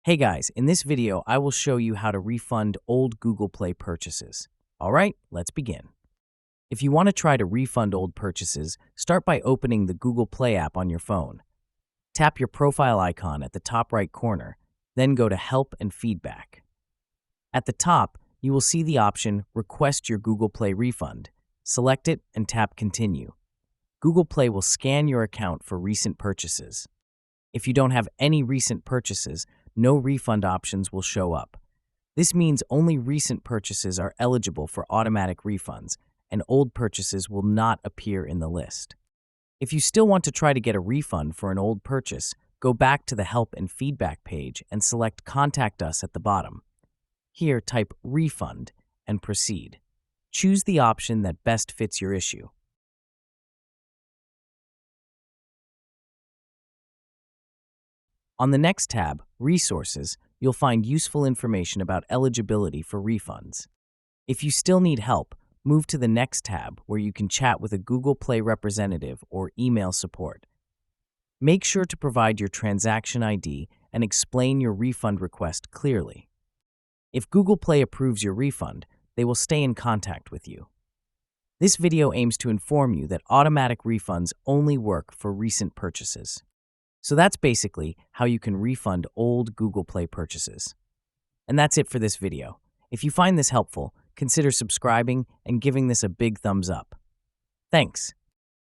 Hey guys, in this video, I will show you how to refund old Google Play purchases. All right, let's begin. If you want to try to refund old purchases, start by opening the Google Play app on your phone. Tap your profile icon at the top right corner, then go to Help and Feedback. At the top, you will see the option Request your Google Play refund. Select it and tap Continue. Google Play will scan your account for recent purchases. If you don't have any recent purchases, no refund options will show up. This means only recent purchases are eligible for automatic refunds, and old purchases will not appear in the list. If you still want to try to get a refund for an old purchase, go back to the Help and Feedback page and select Contact Us at the bottom. Here, type Refund and proceed. Choose the option that best fits your issue. On the next tab, Resources, you'll find useful information about eligibility for refunds. If you still need help, move to the next tab where you can chat with a Google Play representative or email support. Make sure to provide your transaction ID and explain your refund request clearly. If Google Play approves your refund, they will stay in contact with you. This video aims to inform you that automatic refunds only work for recent purchases. So that's basically how you can refund old Google Play purchases. And that's it for this video. If you find this helpful, consider subscribing and giving this a big thumbs up. Thanks.